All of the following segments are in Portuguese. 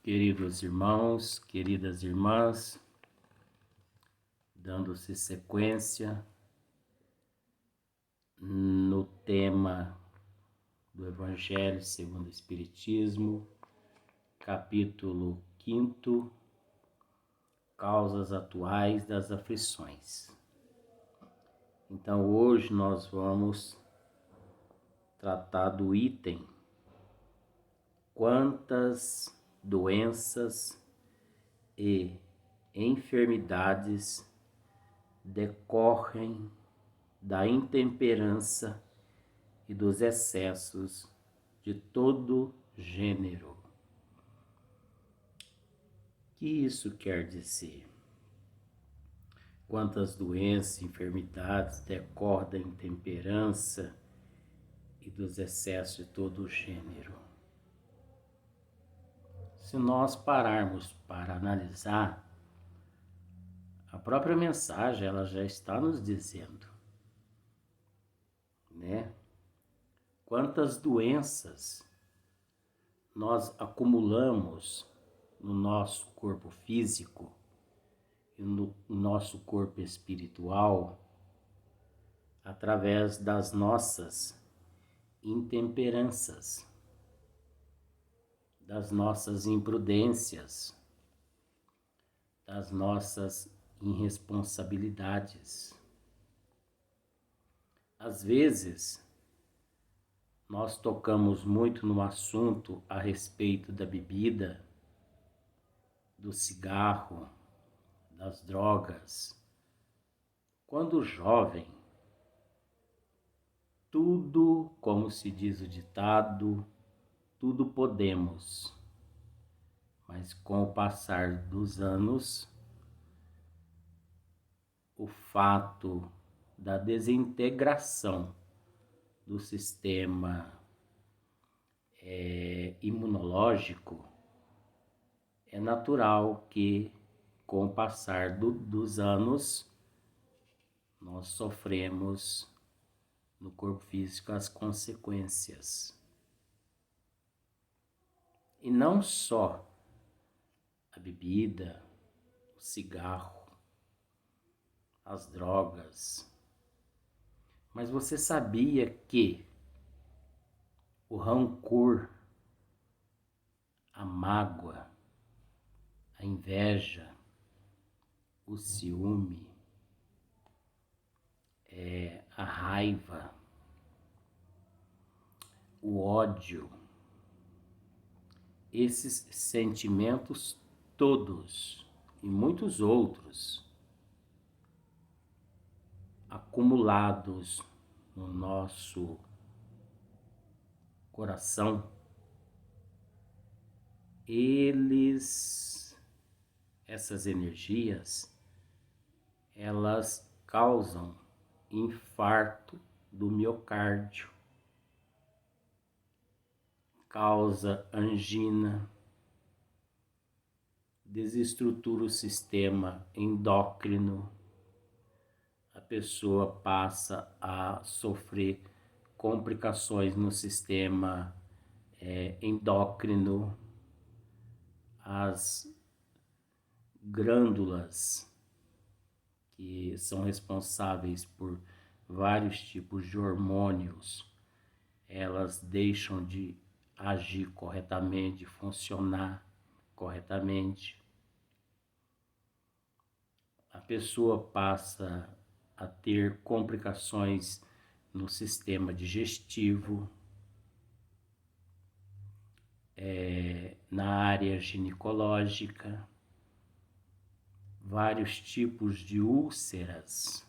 Queridos irmãos, queridas irmãs, dando-se sequência no tema do Evangelho segundo o Espiritismo, capítulo 5, Causas Atuais das Aflições. Então hoje nós vamos tratar do item Quantas doenças e enfermidades decorrem da intemperança e dos excessos de todo gênero. O que isso quer dizer? Quantas doenças e enfermidades decorrem da intemperança e dos excessos de todo gênero? Se nós pararmos para analisar, a própria mensagem ela já está nos dizendo, né? Quantas doenças nós acumulamos no nosso corpo físico e no nosso corpo espiritual através das nossas intemperanças, das nossas imprudências, das nossas irresponsabilidades. Às vezes, nós tocamos muito no assunto a respeito da bebida, do cigarro, das drogas. Quando jovem, tudo, como se diz o ditado, tudo podemos. Mas com o passar dos anos, o fato da desintegração do sistema imunológico, é natural que, com o passar dos anos, nós sofremos no corpo físico as consequências. E não só a bebida, o cigarro, as drogas, mas você sabia que o rancor, a mágoa, a inveja, o ciúme, a raiva, o ódio, esses sentimentos todos e muitos outros acumulados no nosso coração, essas energias, elas causam infarto do miocárdio, causa angina, desestrutura o sistema endócrino, a pessoa passa a sofrer complicações no sistema endócrino, as glândulas que são responsáveis por vários tipos de hormônios, elas deixam de agir corretamente, de funcionar corretamente. A pessoa passa a ter complicações no sistema digestivo, na área ginecológica, vários tipos de úlceras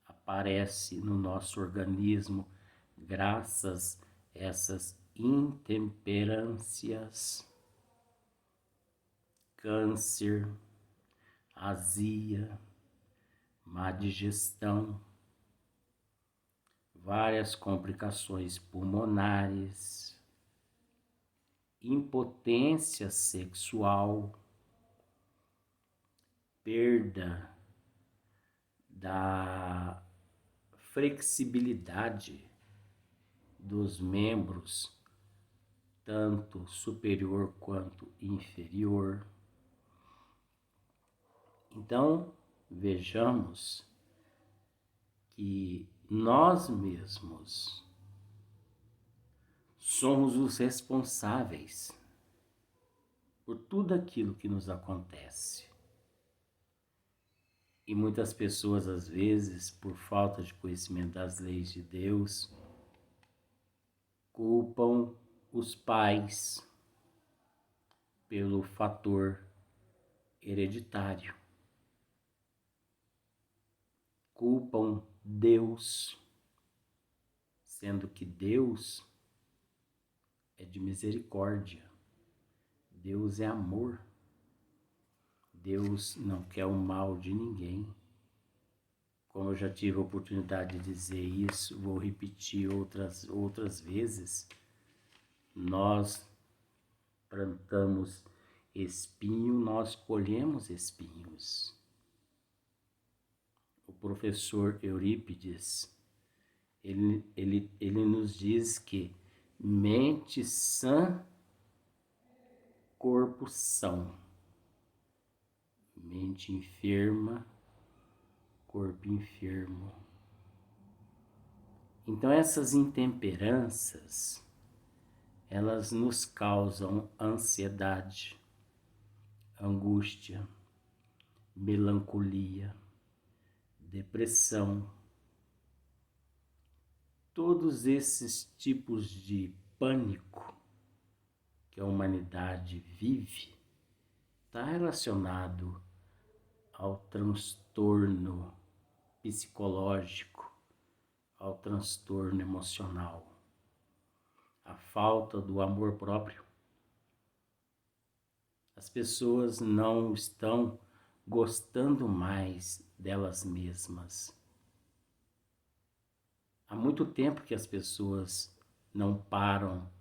aparecem no nosso organismo graças a essas intemperâncias, câncer, azia, má digestão, várias complicações pulmonares, impotência sexual, perda da flexibilidade dos membros, tanto superior quanto inferior. Então, vejamos que nós mesmos somos os responsáveis por tudo aquilo que nos acontece. E muitas pessoas, às vezes, por falta de conhecimento das leis de Deus, culpam os pais pelo fator hereditário. Culpam Deus, sendo que Deus é de misericórdia. Deus é amor. Deus não quer o mal de ninguém. Como eu já tive a oportunidade de dizer isso, vou repetir outras vezes. Nós plantamos espinho, nós colhemos espinhos. O professor Eurípides, ele nos diz que mente sã, corpo são. Mente enferma, corpo enfermo. Então essas intemperanças, elas nos causam ansiedade, angústia, melancolia, depressão. Todos esses tipos de pânico que a humanidade vive está relacionado ao transtorno psicológico, ao transtorno emocional, à falta do amor próprio. As pessoas não estão gostando mais delas mesmas. Há muito tempo que as pessoas não param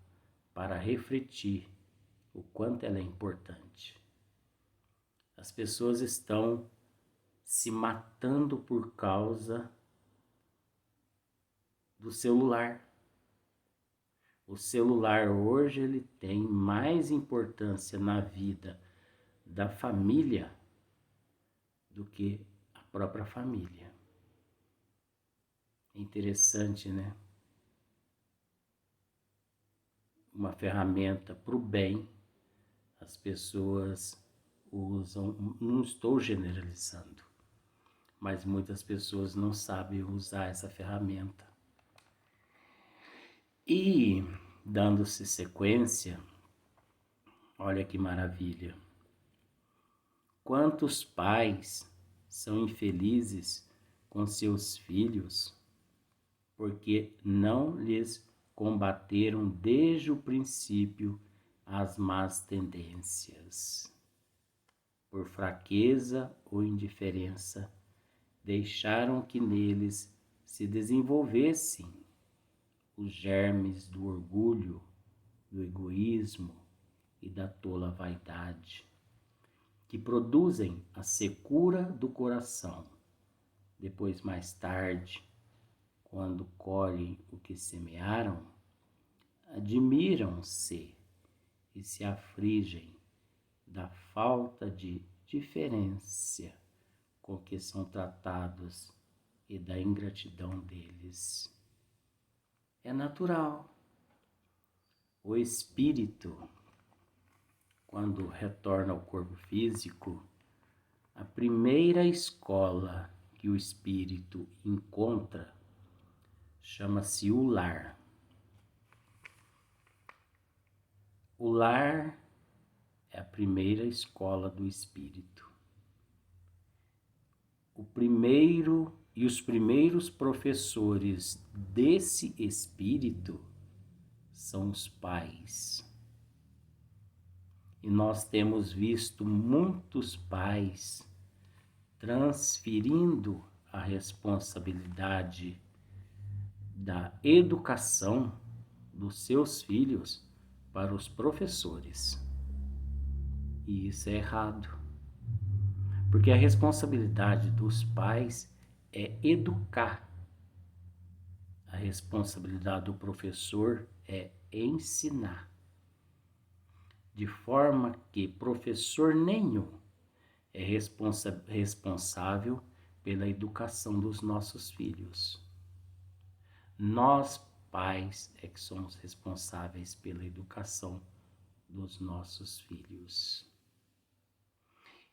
para refletir o quanto ela é importante. As pessoas estão se matando por causa do celular. O celular hoje ele tem mais importância na vida da família do que a própria família. É interessante, né? Uma ferramenta para o bem, as pessoas usam, não estou generalizando, mas muitas pessoas não sabem usar essa ferramenta. E, dando-se sequência, olha que maravilha. Quantos pais são infelizes com seus filhos porque não lhes combateram desde o princípio as más tendências. Por fraqueza ou indiferença, deixaram que neles se desenvolvessem os germes do orgulho, do egoísmo e da tola vaidade, que produzem a secura do coração. Depois, mais tarde, quando colhem o que semearam, admiram-se e se afligem da falta de diferença com que são tratados e da ingratidão deles. É natural. O espírito, quando retorna ao corpo físico, a primeira escola que o espírito encontra chama-se o lar. O lar é a primeira escola do espírito. Os primeiros professores desse espírito são os pais. E nós temos visto muitos pais transferindo a responsabilidade da educação dos seus filhos para os professores. E isso é errado. Porque a responsabilidade dos pais é educar. A responsabilidade do professor é ensinar. de forma que professor nenhum é responsável pela educação dos nossos filhos. Nós, pais, é que somos responsáveis pela educação dos nossos filhos.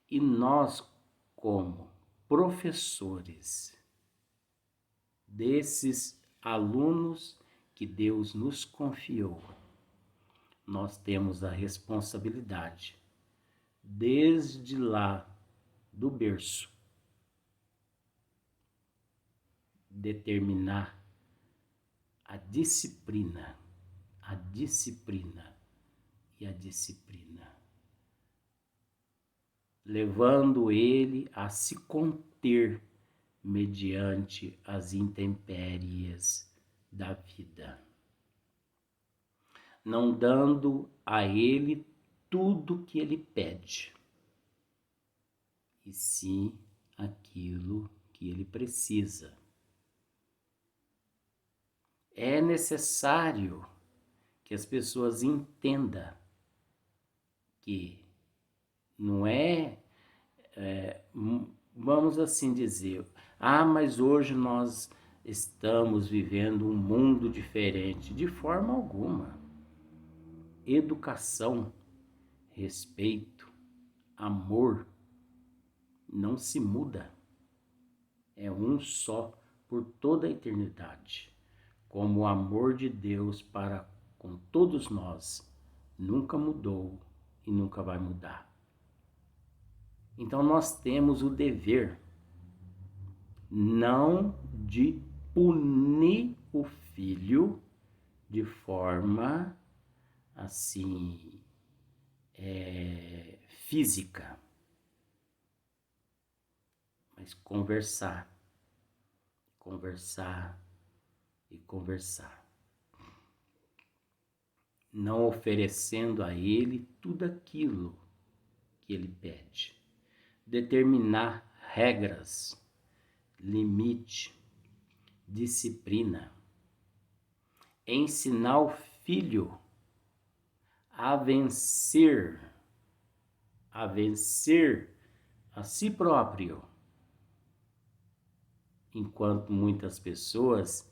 E nós, como professores desses alunos que Deus nos confiou, nós temos a responsabilidade, desde lá do berço, determinar a disciplina e a disciplina, levando ele a se conter mediante as intempéries da vida, não dando a ele tudo que ele pede, e sim aquilo que ele precisa. É necessário que as pessoas entendam que não vamos assim dizer, mas hoje nós estamos vivendo um mundo diferente. De forma alguma. Educação, respeito, amor não se muda. É um só por toda a eternidade. Como o amor de Deus para com todos nós nunca mudou e nunca vai mudar. Então nós temos o dever não de punir o filho de forma assim física, mas conversar e conversar, não oferecendo a ele tudo aquilo que ele pede, determinar regras, limite, disciplina, ensinar o filho a vencer a si próprio, enquanto muitas pessoas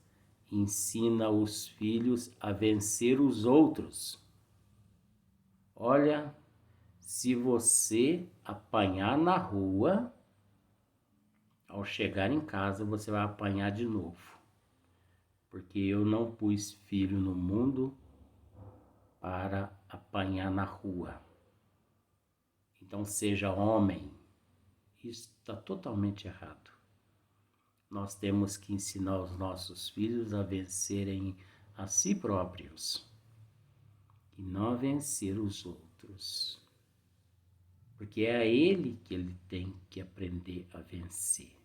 ensinam os filhos a vencer os outros. Olha, se você apanhar na rua, ao chegar em casa você vai apanhar de novo, porque eu não pus filho no mundo para apanhar na rua. Então seja homem. Isso está totalmente errado. Nós temos que ensinar os nossos filhos a vencerem a si próprios e não a vencer os outros. Porque é a ele que ele tem que aprender a vencer.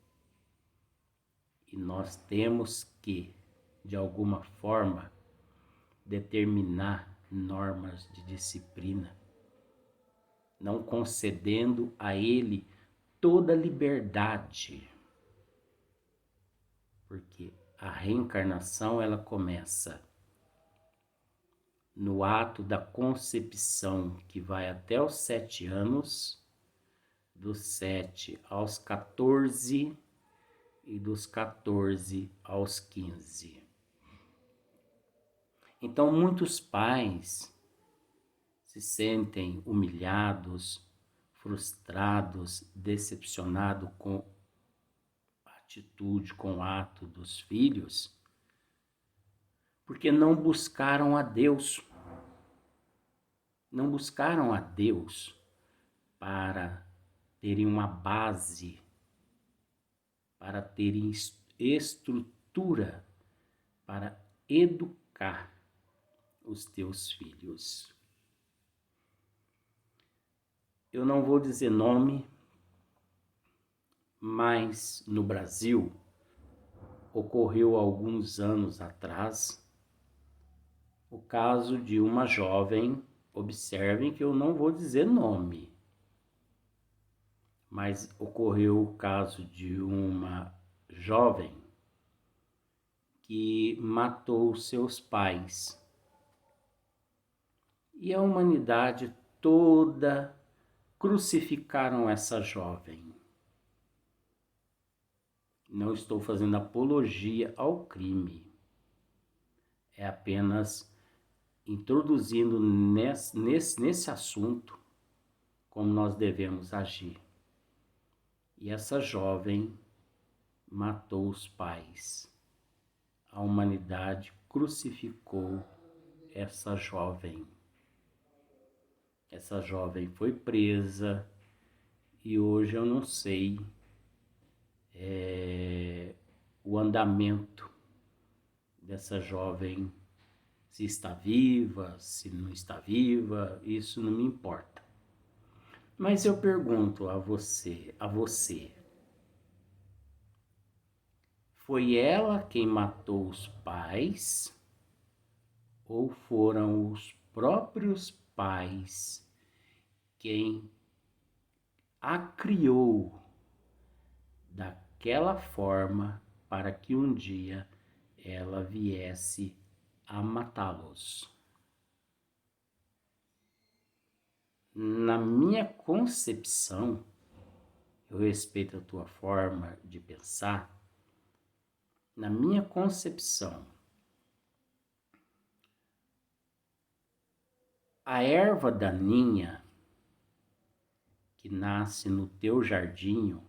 E nós temos que, de alguma forma, determinar normas de disciplina, não concedendo a ele toda a liberdade. Porque a reencarnação, ela começa no ato da concepção, que vai até os 7 anos, dos 7 aos 14 e dos 14 aos 15. Então muitos pais se sentem humilhados, frustrados, decepcionados com atitude, com o ato dos filhos, porque não buscaram a Deus. Não buscaram a Deus para terem uma base, para terem estrutura para educar os teus filhos. Eu não vou dizer nome, mas no Brasil ocorreu alguns anos atrás o caso de uma jovem, observem que eu não vou dizer nome, mas ocorreu o caso de uma jovem que matou seus pais. E a humanidade toda crucificaram essa jovem. Não estou fazendo apologia ao crime. É apenas introduzindo nesse assunto como nós devemos agir. E essa jovem matou os pais. A humanidade crucificou essa jovem. Essa jovem foi presa e hoje eu não sei o andamento dessa jovem, se está viva, se não está viva, isso não me importa. Mas eu pergunto a você, foi ela quem matou os pais ou foram os próprios pais quem a criou daquela forma para que um dia ela viesse a matá-los? Na minha concepção, eu respeito a tua forma de pensar, na minha concepção, a erva daninha que nasce no teu jardim,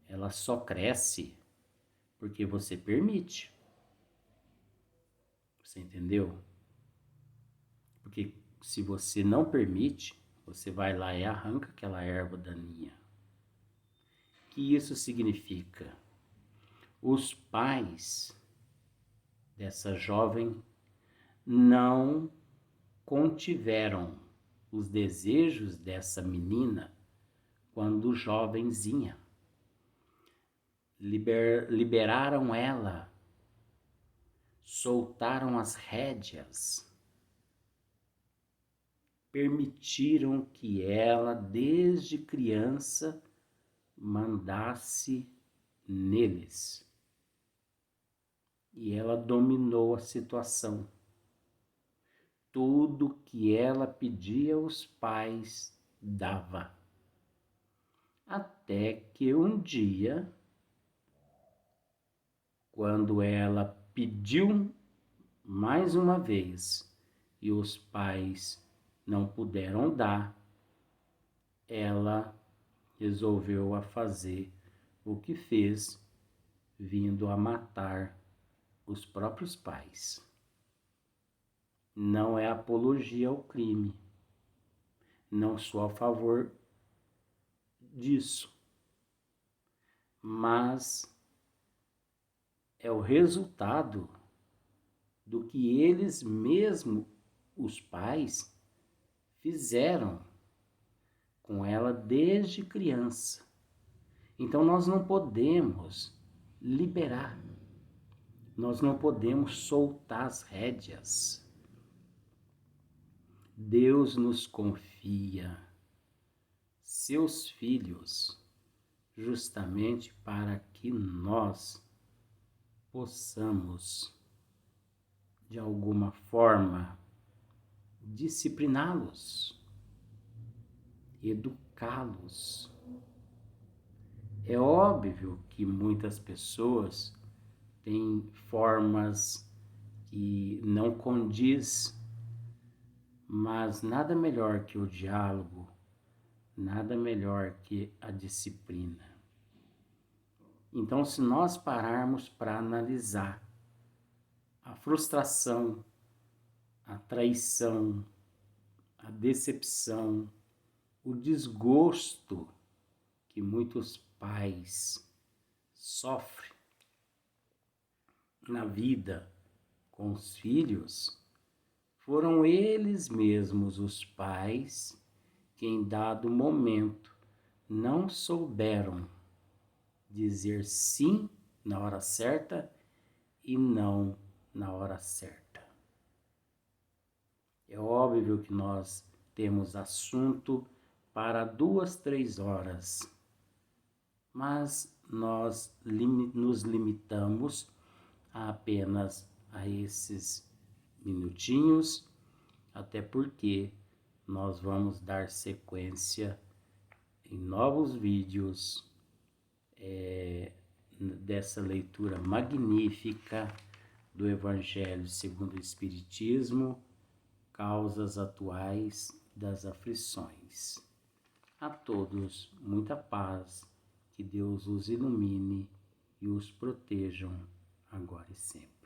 ela só cresce porque você permite. Você entendeu? Porque se você não permite, você vai lá e arranca aquela erva daninha. O que isso significa? Os pais dessa jovem não contiveram os desejos dessa menina quando jovenzinha. Liberaram ela, soltaram as rédeas, permitiram que ela, desde criança, mandasse neles. E ela dominou a situação. Tudo que ela pedia aos pais, dava. Até que um dia, quando ela pediu mais uma vez e os pais não puderam dar, ela resolveu a fazer o que fez, vindo a matar os próprios pais. Não é apologia ao crime. Não sou a favor disso. Mas é o resultado do que eles mesmos, os pais, fizeram com ela desde criança. Então nós não podemos liberar, nós não podemos soltar as rédeas. Deus nos confia seus filhos justamente para que nós possamos, de alguma forma, discipliná-los, educá-los. É óbvio que muitas pessoas têm formas que não condiz, mas nada melhor que o diálogo, nada melhor que a disciplina. Então, se nós pararmos para analisar a frustração, a traição, a decepção, o desgosto que muitos pais sofrem na vida com os filhos, foram eles mesmos, os pais, que em dado momento não souberam dizer sim na hora certa e não na hora certa. É óbvio que nós temos assunto para 2, 3 horas, mas nós nos limitamos apenas a esses minutinhos, até porque nós vamos dar sequência em novos vídeos dessa leitura magnífica do Evangelho segundo o Espiritismo, causas atuais das aflições. A todos, muita paz, que Deus os ilumine e os protejam agora e sempre.